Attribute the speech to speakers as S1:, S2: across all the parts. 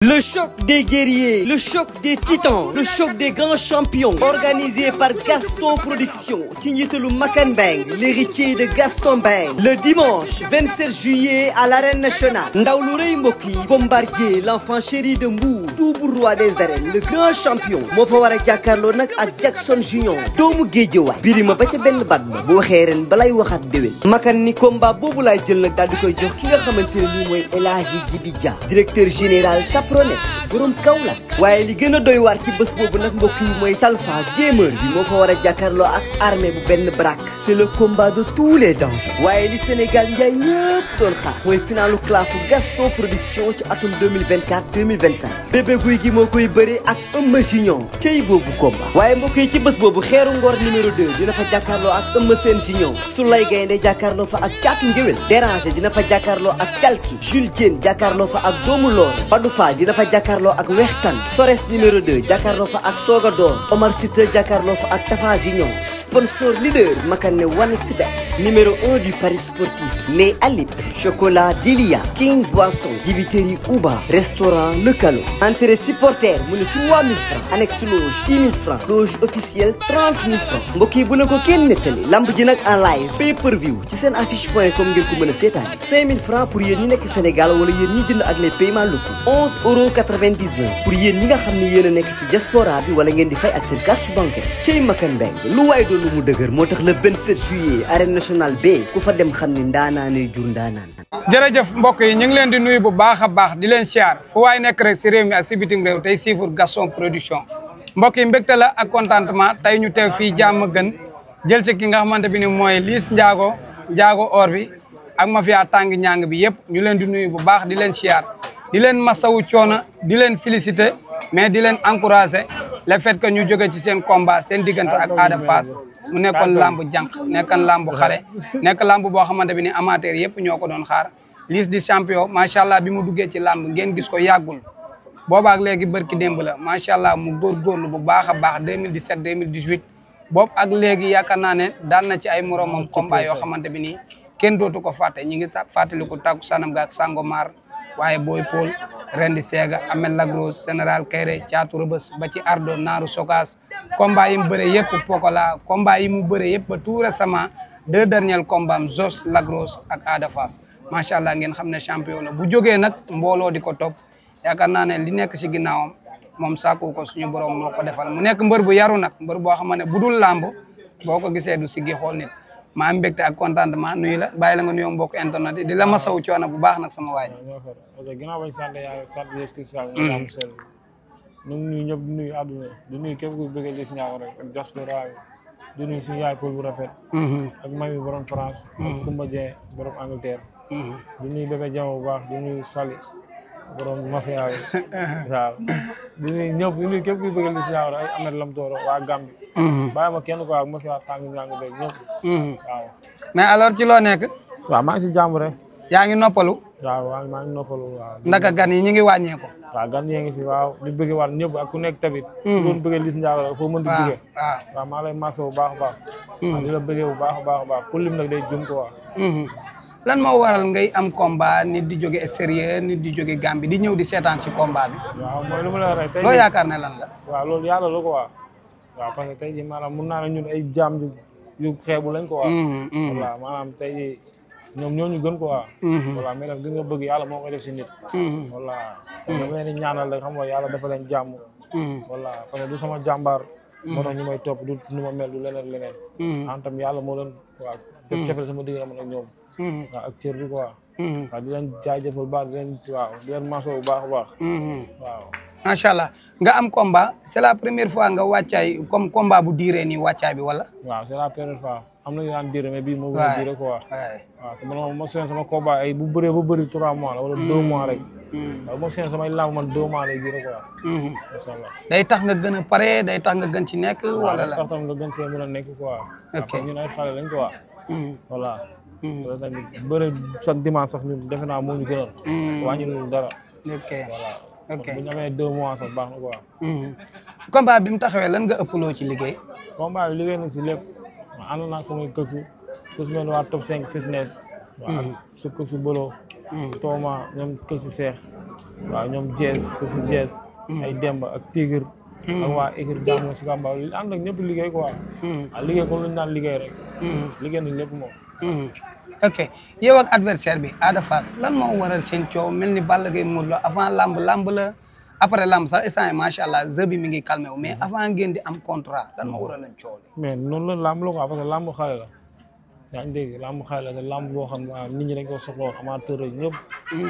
S1: Le choc des guerriers, le choc des titans, le choc des grands champions, organisé par Gaston Production, ci njiitalu Makan Bang, l'héritier de Gaston Bang. Le dimanche 27 juillet à l'arène nationale. Ndaw lu rëy mbokk yi, Bombardier, l'enfant chéri de Mbour, double roi des arènes, le grand champion. moo fa war a jàkkaarloo nag ak Jackson Junior, doomu Géejawaay. Birima ba ca benn baat ba bu waxee ren balay waxaat déwén. Makan ni combat boobu laay jël nag daal di koy jox ki nga xamante ne nii mooy El Hadji Djibi Dia, directeur général Pronet borom Kaolack. waaye li gën a doy waar ci bés boobu nag mbokk yi mooy Talfa gamer bi moo fa war a jàkkaarloo ak armée bu benn brak. c'est le combat de tous les dangers. waaye li Sénégal njaay ñëpp doon xaar mooy finalu clafu Gaston Production ci atum 2024-2025. bébé guy gi moo koy bëre ak Eumeu Junior cey boobu combat. waaye mbokk yi ci bés boobu xeeru ngor numéro 2 dina fa jàkkaarloo ak Eumeu Sène Junior. Soulay Gaynde jàkkaarloo fa ak Caatu Ngéwél. Déranger dina fa jàkkaarloo ak Calki. Jules Diène jàkkaarloo fa ak Doomu Loor. Badou Fall dina fa jàkkaarloo ak Wextan. Sores numéro 2 jàkkaarloo fa ak Soga Door. Omar Sita jàkkaarloo fa ak Tafa Junior. sponsor leader Makane 1xBet. numéro 1 du Paris sportif. Les Alip. Chocolat Delia. King Boisson. Dibiteri Uba. Restaurant Le Calo. Entrée supporter mu ne 3000 francs. annexe loge 10 000 francs. loge officielle 30 000 francs. mbokk yi bu ne ko kenn nettali. lamb ji nag en live. pay per view ci seen affiche.com ngeen ko mën a seetaan. 5000 francs pour yéen ñi nekk Sénégal wala yéen ñi jënd ak les paiements locaux. 11,99 € pour yéen ñi nga xam ne yéen a nekk ci diaspora bi wala ngeen di fay ak seen carte bancaire. cey Makan Bang lu waay doon lu mu dëgër moo tax le 27 juillet arène nationale B ku fa dem xam ni ndaanaanee jur ndaanaan.
S2: jërëjëf mbokk yi ñu ngi leen di nuyu bu baax a baax di leen siyaar fu waay nekk rek si réew mi ak si bitim réew tey siifur Gaston Production mbokk yi mbégte la ak contentement tey ñu teew fii jàmm gën jël si ki nga xamante bi ni mooy Liss Ndiago or bi ak mafia tàng ñàng bi yëpp ñu leen di nuyu bu baax di leen siyaar di leen masawu coono di leen féliciter mais di leen encourager le fait que ñu jóge ci seen combat seen diggante ak Ada Fass mu nekkoon lamb jànq nekkoon lamb xale nekk lamb boo xamante bi ni amateur yëpp ñoo ko doon xaar Liss di champion macha allah bi mu duggee ci lamb ngeen gis ko yàggul boobaak léegi bërki démb la macha allah mu góorgóorlu bu baax a baax 2017 2018 boobu ak léegi yaakaar naa ne daan na ci ay moromam combat yoo xamante bi nii kenn dootu ko fàtte ñi ngi fàttaliku tàkku sanam ga ak Sangomar waaye Boy Paul Rendi Sega Amel Lagros Général Kayre Caatu Rëbës ba ci Ardo Naaru Sogas combat yi mu bëre yëpp Pokola combat yi mu bëre yëpp ba tout récemment 2 derniers combats am Zos Lagros ak Ada Fass macha allah ngeen xam ne champion la bu jógee nag mbooloo di ko topp yaakaar naa ne li nekk si ginnaawam moom sàkku ko suñu borom moo ko defal mu nekk mbër bu yaru nag mbër boo xam ne bu dul làmb boo ko gisee du siggi xool nit maa am mbégte ak contentement nuyu la bàyyi la nga nuyoo mbokk internet yi di la masawu coono bu baax nag sama waay.
S3: ginnaaw bañ sant yàlla sant Yeesu Kirista ñu am sel ñu nuyu ñëpp di nuyu àdduna di nuyu képp ku bëgg Liss Ndiago rek ak diaspora di nuyu suñu yaay Paul bu rafet ak mami borom France ak Koumba Dieng borom Angleterre di nuyu bébé Jamo bu baax di nuyu Sali borom mafia yi waaw di nuyu ñëpp di nuyu képp ku bëgg Liss Ndiago rek ay Ahmed Lam Tooro waa Gambie bàyyi ma kenn quoi mafia tàng ñàng beeg ñëpp waaw
S2: mais alors ci loo nekk
S3: waaw maa ngi si jàmm rek
S2: yaa ngi noppalu
S3: waaw maa ngi noppalu waaw
S2: ndaka gan yi ñu ngi wàññeeku
S3: waaw gan yee ngi fi waaw di bëgg waat ñëpp ak ku nekk tamit doon bëgg Liss Ndiago rek foo mën di jóge waaw maa lay massa bu baax a baax waaw di la bëggee bu baax a baax a baax pour lim nag day jum ko waaw
S2: lan moo waral ngay am combat nit di jóge extérieur nit di jóge Gambie di ñëw di seetaan ci combat bi
S3: waaw mooy lu ma la rek tey
S2: loo yaakaar ne lan la
S3: waaw loolu yàlla la ko waaw waaw parce que tey ji maanaam mun naa ne ñun ay jaam yu xeebu lañ ko waaw voilà maanaam tey ji ñoom ñoo ñu gën ko waaw voilà mais nag di nga bëgg yàlla moo koy def si nit voilà te dama leen di ñaanal rek xam nga yàlla dafa leen jàmm voilà parce que du sama jàmbaar moo tax ñu may topp du nu ma mel du leneen en tam yàlla moo leen waaw def cofeel sama digg man ak ñoom waaw ak cër bi quoi waaw di leen jaajëfal baax di leen maso bu baax a baax waaw
S2: macha allah nga am combat c'est la première fois nga wàccaay comme combat bu diiree nii wàccaay bi wala
S3: waaw c'est la première fois am na ñu daan diire mais bii moo gën a diire quoi waaw te man ma seen sama combat ay bu bëree ba bëri 3 mois la wala 2 mois rek waaw ma seen samay lamb man 2 mois lay diire quoi macha allah
S2: day tax nga gën a pare day tax nga gën ci nekk wala la
S3: tax tam nga gën see mën a nekk quoi ok ñun ay xale lañ quoi voilà tamit bëri chaque dimanche sax ñun defe naa moo ñu gënal wàññi dara
S2: ok
S3: voilà
S2: ok
S3: bu ñu amee 2 mois sax baax na quoi
S2: combat bi mu taxawee lan nga ëppaloo ci liggéey
S3: combat bi liggéey na si lépp ànd naa samay kësu ku si mel ni waa top 5 fitness waaw ak su kësu bolo Tooma ñoom kër si Seex waaw ñoom Jees kër si Jees ay Demba ak Tigre ak waa écrit gàmmu si Kambaaw li ànd ak ñëpp liggéey quoi waaw liggéey comme lu ñu daan liggéey rek liggéey nañ lépp moom
S2: ok yow ak adversaire bi Ada Fass lan moo waral seen coow mel ni Balla Gaye Modou Lo avant lamb la après lamb sax instant macha allah jeu bi mi ngi calmé wu mais avant ngeen di am contrat lan moo waral leen coow li
S3: mais noonu la lamb la quoi parce que lamb xale la yaa ngi dégg lamb xale la te lamb boo xam ne nit ñi dañ ko soxla woon amateur yi ñëpp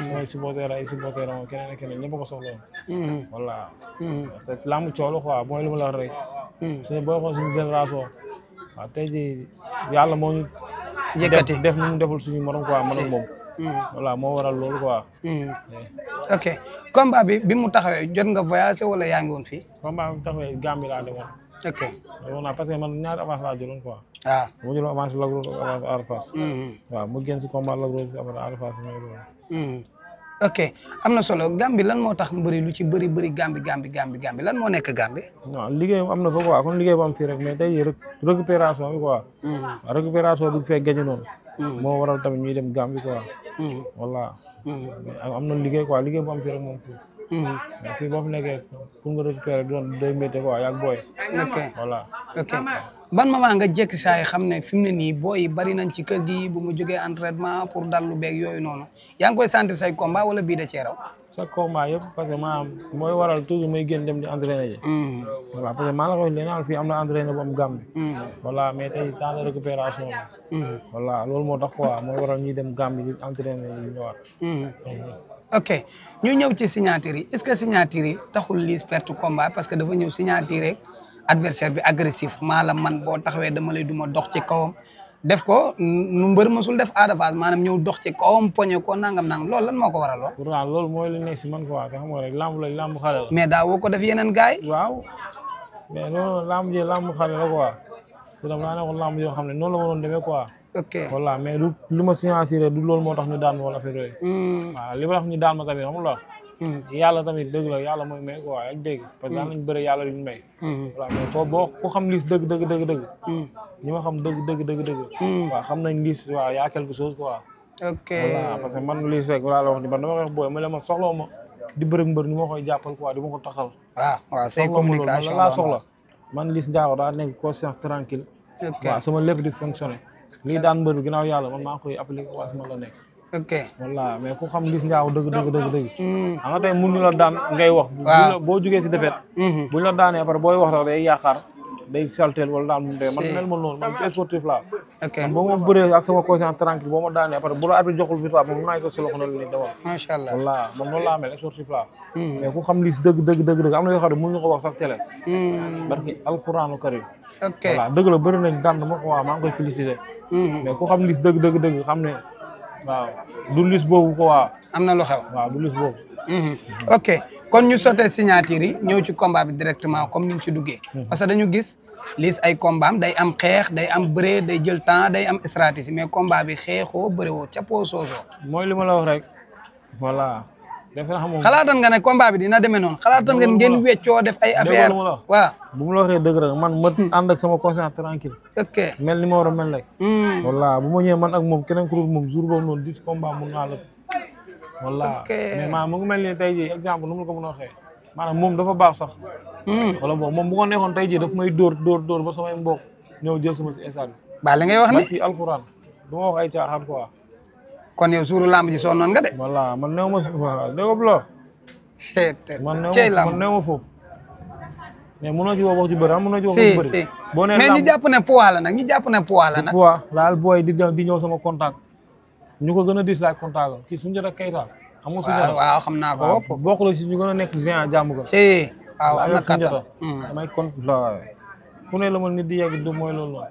S3: samay supporter ay supporter am keneen ak keneen ñëpp a ko soxla woon voilà te lamb coow la quoi mooy lu ma la wax rek suñu boo xool suñu génération waaw tey jii yàlla moo ñu def nu mu deful suñu morom quoi man ak moom voilà moo waral loolu quoi
S2: ok combat bi mu taxawee jot nga voyagé wala yaa ngi woon fii
S3: combat bi mu taxawee Gambie laa demoon
S2: ok
S3: demoon naa parce que man ñaari avance laa jëloon quoi
S2: waaw
S3: mu jëloon avance Lac Rose ak avance Ada Fass waaw mu génn si combat Lac Rose après Ada Fass mooy loolu
S2: ok am na solo Gambie lan moo tax mbëri lu ci bëri Gambie lan moo nekk Gambie
S3: waaw liggéey am na fa quoi kon liggéey bu am fii rek mais tey récupération bi quoi récupération bi fekk gañe noonu moo waral tamit ñuy dem Gambie quoi voilà am na liggéey quoi liggéey bu am fii rek moom foofu mais fii boo fi nekkee pour nga récupérer doon day métti quoi yaag booy
S2: ok
S3: voilà
S2: ok ban moment nga jekk saa yi xam ne fi mu ne nii booy bari nañ ci kër gi bu mu jógee entraînement pour dallu beeg yooyu noonu yaa ngi koy sentir say combat wala bii da cee raw
S3: sa combat yëpp parce que maanaam mooy waral toujours may génn dem di entraîner ji voilà parce que maa la ko wax léegi fii am na entraîner bu am Gambie voilà mais tey temps de récupération la voilà loolu moo tax quoi mooy waral ñuy dem Gambie di entraîner yi ñëwaat
S2: ok ñu ñëw ci signature yi est-ce que signature yi taxul Liss perte combat parce que dafa ñëw signature rek adversaire bi agressif maanaam man boo taxawee dama lay duma dox ci kawam def ko nu mbër mësul def Ada Fass maanaam ñëw dox ci kawam poñe ko nangam loolu lan moo ko waral lool.
S3: pourtant loolu mooy li nekk si man quoi te xam nga rek lamb xale la.
S2: mais daa woo ko def yeneen gars yi.
S3: waaw mais non lamb xale la quoi te dama daa nekkoon lamb yoo xam ne noonu la waroon demee quoi.
S2: ok
S3: voilà mais du li ma signature du loolu moo tax ñu daan ma wala affaire yooyu. waaw li ma tax ñu daan ma tamit xam nga yàlla tamit dëgg la yàlla mooy may quoi yaa ngi dégg parce que daan nañ bëri yàlla luñ may voilà mais boo ku xam Liss dëgg ñi ma xam dëgg waaw xam nañ Liss waaw yaa quelque chose quoi
S2: ok
S3: voilà parce que man Liss rek voilà la wax ni ban dama wax booy ma leen man soxla ma di bëri mbër ni ma koy jàppal quoi di ma ko taxal
S2: waaw say communication
S3: laa soxla man Liss Ndiago daa nekk conscience tranquille waaw sama lépp di fonctionner lii daan mbër ginnaaw yàlla man maa koy appliquer waa sama la nekk
S2: ok
S3: voilà mais ku xam Liss Ndiago dëgg xam nga tey mun ñu la daan ngay wax boo jógee si defet buñ la daanee après booy wax rek day yaakaar day saltel wala daan mu dee man mel ma noonu man sportif laa boo ma bëree ak sama conscience tranquille boo ma daanee après bu la arbitre joxul victoire moom mun naa ko si loxo na la ni dawal
S2: macha allah
S3: voilà man noonu laa mel sportif laa mais ku xam Liss dëgg am na yoo xam ne mun ñu ko wax sax télé barki alxuraanu karim
S2: ok
S3: voilà dëgg la bëri nañ daan ma ko waa maa ngi koy féliciter mais ku xam Liss dëgg xam ne waaw du Liss boobu ko waa
S2: am na lu xew
S3: waaw du Liss boobu
S2: ok kon ñu sottee signature yi ñëw ci combat bi directement comme ni ñu ci duggee parce que dañu gis Liss ay combat am day am xeex day am bëree day jël temps day am stratégie mais combat bi xeexoo bëreewoo capoo soosoo
S3: mooy li ma la wax rek voilà
S2: xalaatan nga ne combat bi dina demee noonu xalaatan nga ngeen weccoo def ay affaire waaw
S3: bu mu la waxee dëgg rek man ma ànd ak sama conscience tranquille
S2: ok
S3: mel ni ma war a mel rek voilà bu ma ñëwee man ak moom keneen ku dul moom jour boobu noonu 10 combat mun naa la voilà mais maanaam mu ngi mel ni tey jii exemple nu mu la ko mën a waxee maanaam moom dafa baax sax wala boobu moom bu ko nekkoon tey jii daf may dóor ba samay mbokk ñëw jël sama si stade bi
S2: ba li ngay wax ni
S3: ci alxuraan du ma wax ay caaxaan quoi
S2: kon yow suuru lamb ji sonnoon nga de
S3: voilà man néew ma dégg nga man néew ma foofu mais mënoo ci wax ju bëri mënoo ci wax ju bëri boo nee
S2: mais ñi jàpp ne poids la nag ñi jàpp ne poids la nag
S3: poids laal booy di ñëw sama contact ñu ko gën a diis laaj contact kii Soundiata Keita xam nga Soundiata
S2: waaw xam naa ko wopp
S3: bokk la si ñu gën a nekk géant jàmm ko
S2: si waaw am na kattan
S3: damay contact fu ne la ma nit di yegg du mooy loolu noonu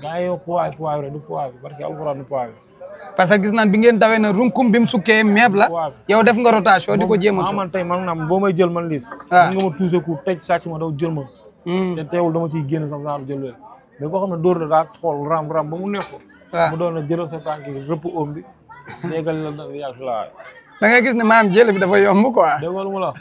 S3: gaa yi yow poids rek du poids bi parce que alxuraan du poids bi
S2: parce que gis naan bi ngeen dawee na runkum bi mu sukkee meeb la yow def nga rotation di ko jéem a
S3: man tey man naam boo may jël man Liss nga ma touché ku tëj sàcc ma daw jël ma te teewul dama ciy génn sax genre jël mais koo xam ne dóor la daa xool ram ba mu nekk mu doon na jëlal sa tànk yi rëpp oom bi néegal la da yàgg laa
S2: da ngay gis ne maanaam jël bi dafa yomb quoi
S3: déggoo mu la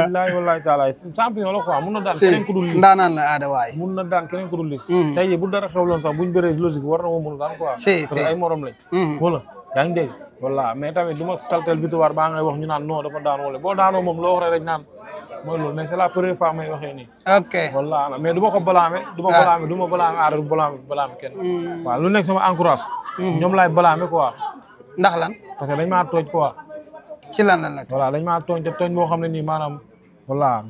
S3: billahi wallahi taala champion la quoi mun na daan keneen ku dul Liss
S2: ndaanaan la Ada waay
S3: mun na daan keneen ku dul Liss tey jii bu dara xewloon sax buñ bëree logique war na moo mën a daan quoi parce que ay morom lañ wala yaa ngi dégg voilà mais tamit du ma saltel victoire baa ngay wax ñu naan non dafa daan wala boo daanoo moom loo wax rek naan mooy loolu mais c'est la première fois may waxee nii.
S2: ok
S3: voilà mais du ma ko balaame. du ma balaame aada du balaame kenn. waaw lu nekk sama encourage. ñoom laay balaame quoi.
S2: ndax lan.
S3: parce que dañ maa tooñ quoi.
S2: ci lan la nag.
S3: voilà dañ maa tooñ te tooñ boo xam ne nii maanaam voilà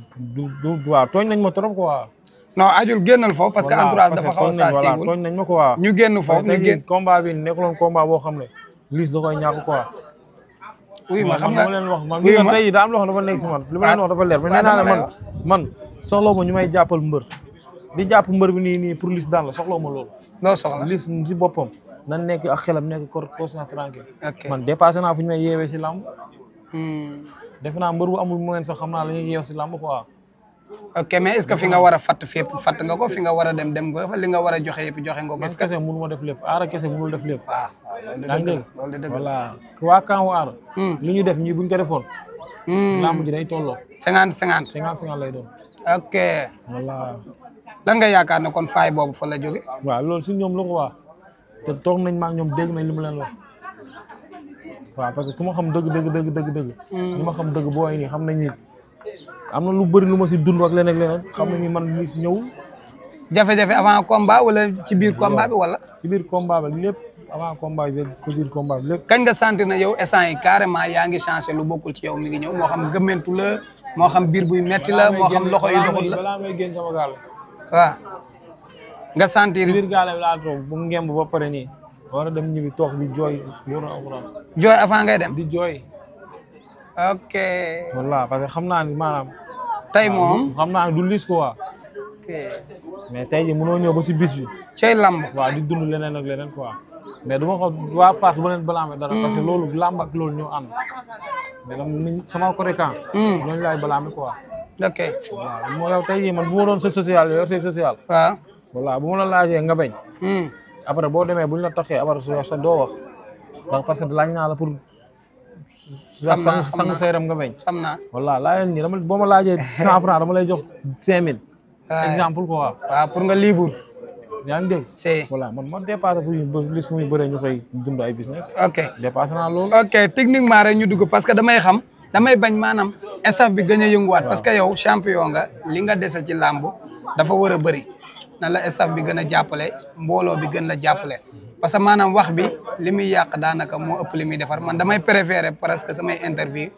S3: waaw tooñ nañ ma trop quoi.
S2: non ajul génnal foofu parce que entourage dafa xaw a sensible
S3: tooñ nañ ma quoi.
S2: ñu génn foofu ñu génn
S3: combat bi nekkuloon combat boo xam ne Liss da koy ñàkk quoi.
S2: oui ma xam nga
S3: leen wax man mi nga tey daa am loo xam dafa nekk si man li ma leen wax dafa leer mais nee naa ne man soxlaw ma ñu may jàppal mbër di jàpp mbër bi nii pour Liss daan la soxlaw ma loolu
S2: loo soxla
S3: Liss si boppam na nekk ak xelam nekk conscient tranquille
S2: ok
S3: man dépassé naa fu ñu may yeewee si làmb defe naa mbër bu amul moyen sax xam naa la ñuy yeew si làmb quoi
S2: ok mais est-ce que fi nga war a fatt fépp fatt nga ko fi nga war a dem nga fa li nga war a joxe yëpp joxe nga ko.
S3: man kese mënu ma def lépp aara kese mënul def lépp.
S2: waaw loolu de dëgg
S3: voilà waa Kaawu aara. li ñu def ñii buñ ko defoon. lamb ji day tolloo.
S2: 50-50.
S3: 50-50 lay doon.
S2: ok.
S3: voilà.
S2: lan nga yaakaar ne kon faay boobu fa la jóge.
S3: waaw loolu si ñoom la ko waa te toog nañ ma ak ñoom dégg nañ li mu leen wax. waaw parce que ku ma xam dëgg. ñi ma xam dëgg booy nii xam nañ ni. am na lu bëri lu ma si dund ak leneen xam nañ ni man mii si ñëwul.
S2: jafe-jafe avant combat wala ci biir combat bi wala.
S3: ci biir combat bi lépp avant combat bi ci biir combat bi lépp.
S2: kañ nga sentir na yow instant yi carrément yaa ngi changé lu bokkul ci yow mi ngi ñëw moo xam gëmmentu la moo xam biir buy metti la moo xam loxo yi doxul la.
S3: balaa may génn sama gaal.
S2: waaw nga sentir.
S3: biir gaal bi laa toog bu ngemb ba pare nii. war a dem ñibbi toog di jooy yoonu alxuraan.
S2: jooy avant ngay dem.
S3: di jooy.
S2: ok.
S3: voilà parce que xam naa ni maanaam.
S2: tey moom
S3: xam naa ne du Liss quoi.
S2: ok.
S3: mais tey jii mënoo ñëw ba si bis bi.
S2: cey lamb.
S3: waaw di dund leneen ak leneen quoi. mais du ma ko waa Fass ba leen balaame dara. parce que loolu lamb ak loolu ñoo ànd. mais nag sama côté camp. ñooñu laay balaame quoi.
S2: ok.
S3: voilà moo yow tey jii man bu ma doon sa social yor say social.
S2: waaw.
S3: voilà bu ma la laajee nga bañ. après boo demee bu ñu la taxee après sa doo wax. donc parce que laaj naa la pour. xam naa sang sa yaram nga bañ.
S2: xam naa.
S3: voilà laajal nii dama boo ma laajee 100 francs dama lay jox 5000. exemple quoi.
S2: waaw pour nga libre.
S3: yaa ngi dégg.
S2: c'est.
S3: voilà man ma dépassé fu ñu Liss muy bëree ñu koy dund ay business.
S2: ok
S3: dépassé naa loolu.
S2: ok techniquement rek ñu dugg parce que damay bañ maanaam staff bi gën a yënguwaat. parce que yow champion nga li nga dese ci làmb dafa war a bëri. na la staff bi gën a jàppale mbooloo bi gën la jàppale. parce que maanaam wax bi li muy yàq daanaka moo ëpp li muy defar man damay préférer presque samay interview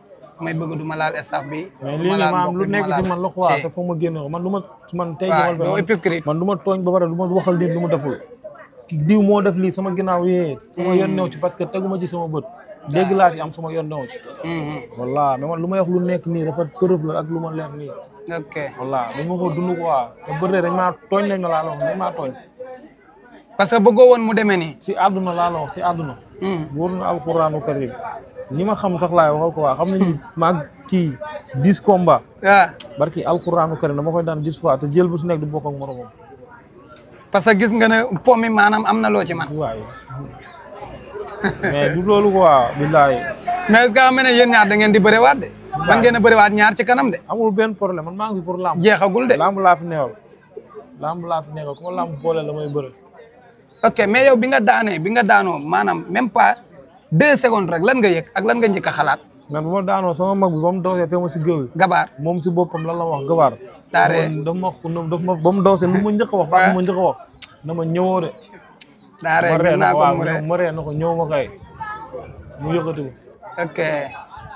S2: may bëgg du ma laal staff bi.
S3: mais lii nii maanaam lu nekk si man la quoi te foog ma génne ko man du ma man tey man du ma tooñ ba pare du ma waxal nit lu ma deful. diw moo def lii sama ginnaaw yee. sama yoon new ci parce que teguma ci sama bët. dégg laa ci am sama yoon new ci. voilà mais man lu may wax lu nekk nii dafa preuve la ak lu ma leer nii.
S2: ok
S3: voilà dañ ma ko dund quoi te bëre dañ maa tooñ lañ ma laa la wax dañ maa tooñ.
S2: parce que bëggoo woon mu demee nii.
S3: si àdduna laa la wax si àdduna. wóor na alxuraanu karim ñi ma xam sax laay waxal quoi xam nañu maag kii 10 combats.
S2: waaw
S3: barki alxuraanu karim dama koy daan 10 fois te jël bu su nekk du bokk ak moromam.
S2: parce que gis nga ne po mi maanaam am na loo ci man.
S3: waaye mais du loolu quoi billaay.
S2: mais est-ce que xam nga ne yéen ñaar da ngeen di bëriwaat de. man ngeen a bëriwaat ñaar ci kanam de.
S3: amul benn problème man maa ngi fi pour lamb.
S2: jeexagul de.
S3: lamb laa fi neewal ku ma lamb boole la may bëri.
S2: ok mais yow bi nga daanoo maanaam même pas 2 secondes rek lan nga yëg ak lan nga njëkk a xalaat.
S3: man bu ma daanoo sama mag bi ba mu doosee fee ma si géew yi.
S2: gabaar
S3: moom si boppam lan la wax gabaar.
S2: daare
S3: daf ma ba mu doosee lu ma njëkk a wax. waaw ma njëkk a wax na ma ñëwoo de.
S2: daare gis naa ko mu
S3: ma ree na ko ñëw ma kay mu yëkkati ko.
S2: ok.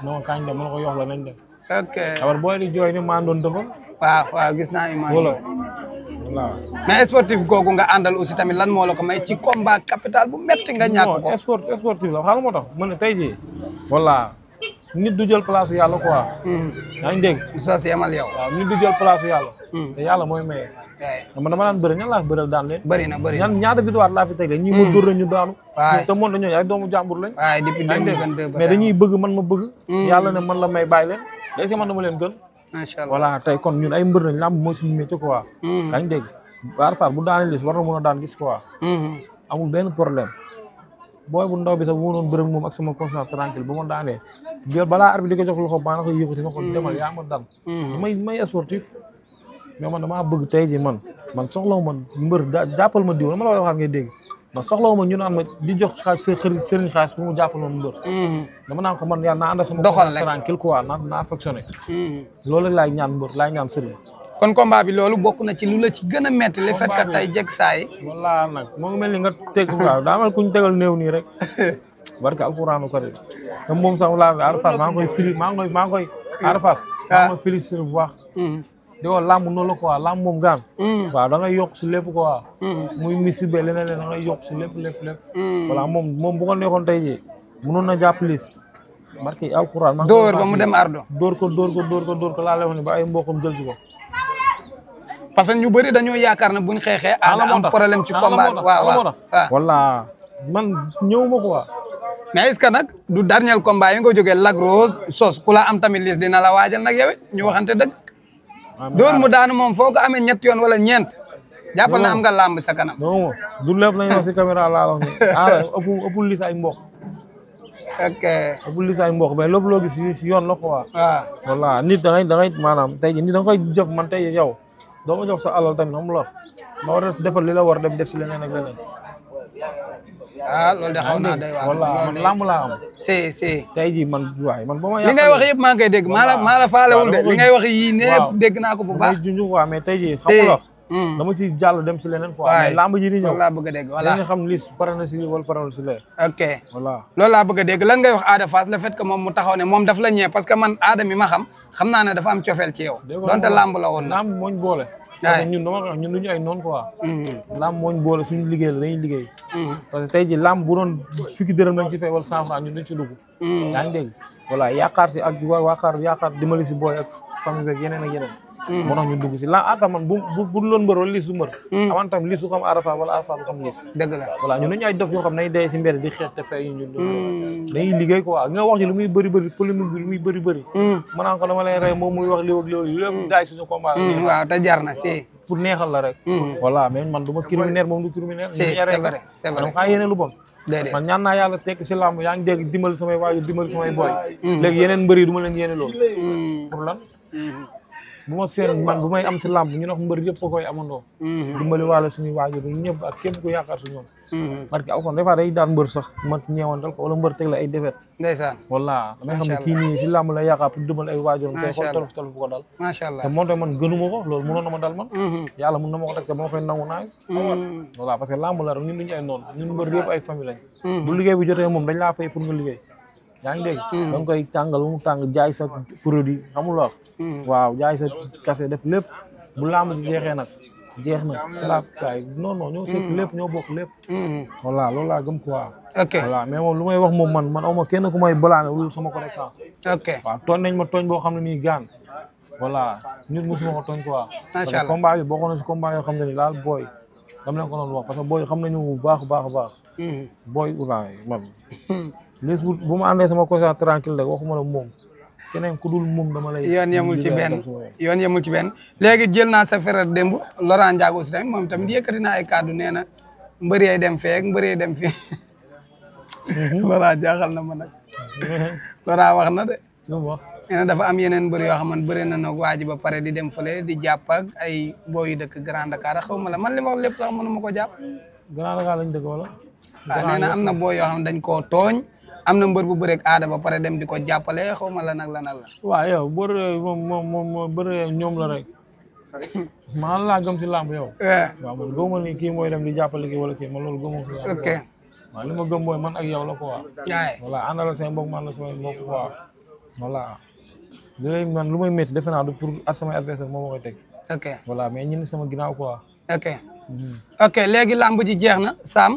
S3: non kañ dem ma ne ko yox la nañ dem.
S2: ok
S3: abar booy di jooy ni maa doon defal.
S2: waaw gis naa image.
S3: voilà.
S2: mais sportif googu nga àndal aussi tamit lan moo la ko may ci combat capital bu metti nga ñàkk ko.
S3: non sportif la xam nga moo tax ma ne tey jii. voilà nit du jël place yàlla quoi. yaa ngi dégg.
S2: soo si yemal yow.
S3: waaw nit du jël place yàlla. te yàlla mooy maye. man dama daan bëri ñan laa fi bëral daan leen.
S2: bëri na
S3: ñaata victoire laa fi teg leen. ñii ma dóor la ñu daanu.
S2: waay
S3: te moom dañoo ay doomu jàmbur lañ.
S2: waay depuis 2022
S3: mais dañuy bëgg man ma bëgg. yàlla ne man la may bàyyi leen. day si man dama leen gën.
S2: macha allah
S3: voilà tey kon ñun ay mbër nañ làmb mooy suñu métier quoi. yaa ngi dégg. Baar Faar bu daanee Liss war na mën a daan gis quoi. amul benn problème. booy bu ndaw bi sax bu ma doon bërëg moom ak sama conscience tranquille ba ma daanee. biir balaa arbitre di ko jox loxo baa na ko yëkkati na ko demal yaa ma daan. may sportif. mais man damaa bëgg tey ji man soxlawu man mbër jàppal ma diw dama la waxaat ngay dégg ndax soxlawuma ñu naan ma di jox sëriñ xaalis pour mu jàppal ma mbër dama naan ko man yàlla naa ànd ak sama
S2: doxal rek
S3: tranquille quoi naa affectionné loolu laay ñaan mbër laay ñaan sëriñ
S2: kon combat bi loolu bokk na ci lu la ci gën a metti le fait que tey jeg saa yi
S3: wala nag moo ngi mel ni nga teg waaw daa mel kuñ tegal néew nii rek barke alxuraanu karim te moom sax laa Ada Fass maa ngi koy fili maa ngi koy Ada Fass maa ngi koy félicité bu baax di ko làmb noonu la quoi làmb moom gaan waaw da ngay yokk si lépp quoi muy misi be leneen da ngay yokk si lépp voilà moom bu ko nekkoon tey jii mënoon na jàpp lis barke alxuraan
S2: dóor ba mu dem ardo
S3: dóor ko laa lay wax ni ba ay mbokkam jël si ko
S2: parce que ñu bëri dañoo yaakaar ne buñ xeexee Ada am problème ci combat waaw
S3: wala man ñëwuma quoi
S2: mais est-ce que nag du dernier combat yi nga jógee Lac Rose sos ku la am tamit lis dina la waajal nag yow ñu waxante dëgg dóor mu daanu moom foo ko amee ñett yoon wala ñeent jàppal na am nga làmb sa kanam
S3: non du lépp lañu wax si caméra laa wax ni ëpp lis ay mbokk
S2: ok
S3: ëpp lis ay mbokk mais lépp loo gis si yoon la quoi
S2: waaw
S3: voilà nit da ngay maanaam tey jii nit da nga koy jëf man tey yow doo ma jox sa alal tamit xam la ma war a defal li la war dem def si leneen ak leneen
S2: loolu de xaw naa day waar
S3: voilà man làmb laa am
S2: si
S3: tey jii man waay man ba ma
S2: li ngay wax yëpp maa ngi koy dégg maa la faalewul de li ngay wax yii ne dégg naa ko bu baax
S3: junj quoi mais tey jii xam la dama si jàll dem si leneen quoi mais làmb ji di ñëw
S2: laa bëgg a dégg voilà
S3: nga xam lis pare na si lii wala pare na si lee
S2: ok
S3: voilà
S2: loolu laa bëgg a dégg lan ngay wax Ada Fass le fait que moom mu taxaw ne moom daf la ñëwee parce que man Ada mi ma xam naa ne dafa am cofeel ci yow donte làmb la woon na
S3: làmb mooñ boole ñun dama wax ñun duñu ay noonu quoi làmb mooñ boole suñu liggéey la dañuy liggéey parce que tey ji làmb bu doon fukki dërëm lañ ci fay wala 100 francs ñun duñ ci dugg yaa ngi dégg voilà yaakaar si ak yaakaar dimbali si booy ak famille beeg yeneen ak yeneen moo tax ñu dugg si la ata man bu loon mbër wala liis du mbër aman tam liis du xam Ada Fass wala Ada Fass du xam liis
S2: dëgg la
S3: voilà ñun dañu ay dof yoo xam ne day si mbedd di xeex te fay ñun dañuy liggéey quoi nga wax ci lu muy bëri polémique bi lu muy bëri ma naan ko dama lay rey moom muy wax li ak li lépp daay suñu combat
S2: waaw te jar na si
S3: pour neexal la rek voilà mais man du ma criminaire moom du criminaire
S2: c'est vrai c'est vrai
S3: dama xaa yéene lu bon man ñaan naa yàlla tekk si làmb yaa ngi dégg dimbali samay waajur dimbali samay boy léegi yeneen mbër yi du ma leen yéene loolu pour lan bu ma seen man bu may am si làmb ñu ne mbër yëpp ko koy amandoo dimbali wàlla suñuy waajur ñëpp ak képp ku yaakaar su ñoom parce que alxon des fois day daan mbër sax ma ñeewantal ko wala mbër teg la ay defet
S2: ndeysaan
S3: wala damay xam ne kii nii si làmb la yaakaar pour dimbali ay waajuram tey xool tolof bu ko dal
S2: macha allah
S3: te moom tamit man gënuma ko loolu mënoon na ma dal man yàlla mën na ma ko teg te moo koy nangu naay voilà parce que làmb la rek ñun duñu ay noonu ñun mbër yëpp ay famille lañ bu liggéey bi jotee moom dañ laa fay pour nga liggéey yaa ngi dégg da nga koy tàngal ba mu tàng jaay sa produit xamul wax waaw jaay sa kase def lépp bu làmb ji jeexee nag jeex na salaat kaay non ñoo sekk lépp ñoo bokk lépp voilà loolu laa gëm quoi
S2: ok
S3: voilà mais moom lu may wax moom man awma kenn ku may balaame wul sama ko rek
S2: ok
S3: waaw tooñ nañ ma tooñ boo xam ne nii gaan voilà nit mosuma ko tooñ quoi parce que combat bi bokkoon na si combat yoo xam ne ni laal booy dama leen ko doon wax parce que booy xam nañu bu baax booy ulaay man léegi bu ma àndee sama conscience tranquille rek waxuma la moom keneen ku dul moom dama lay.
S2: yoon yemul ci benn léegi jël naa sa frère démb Laurent Ndiago aussi tamit moom tamit yëkkati naa ay kàddu nee na mbër yi dem fee ak mbër yi dem fii Laurent jaaxal na ma nag Laurent wax na de. nee na dafa am yeneen mbër yoo xam ne bëri na nag waa ji ba pare di dem fële di jàpp ak ay booyu dëkk Grand Dakar xaw ma la man li ma wax lépp sax mënu ma ko jàpp.
S3: Grand Dakar lañ dëkk wala.
S2: waaw nee na am na boo yoo xam ne dañ koo tooñ. am na mbër bu bëreeg Ada ba pare dem di ko jàppale xaw ma la nag la.
S3: waaw yow bër moom bër ñoom la rek man laa gëm si làmb yow. waaw man gëmuma ni kii mooy dem di jàppale kii wala kii man loolu gëmuma si làmb.
S2: ok
S3: waaw li ma gëm mooy man ak yow la quoi.
S2: waay
S3: voilà àndal seen mbokk man la samay mbokk quoi voilà. léegi man lu may métti defe naa du pour at samay adversaire moo ma koy teg.
S2: ok
S3: voilà mais ñun sama ginnaaw quoi.
S2: ok léegi làmb ji jeex na Sam.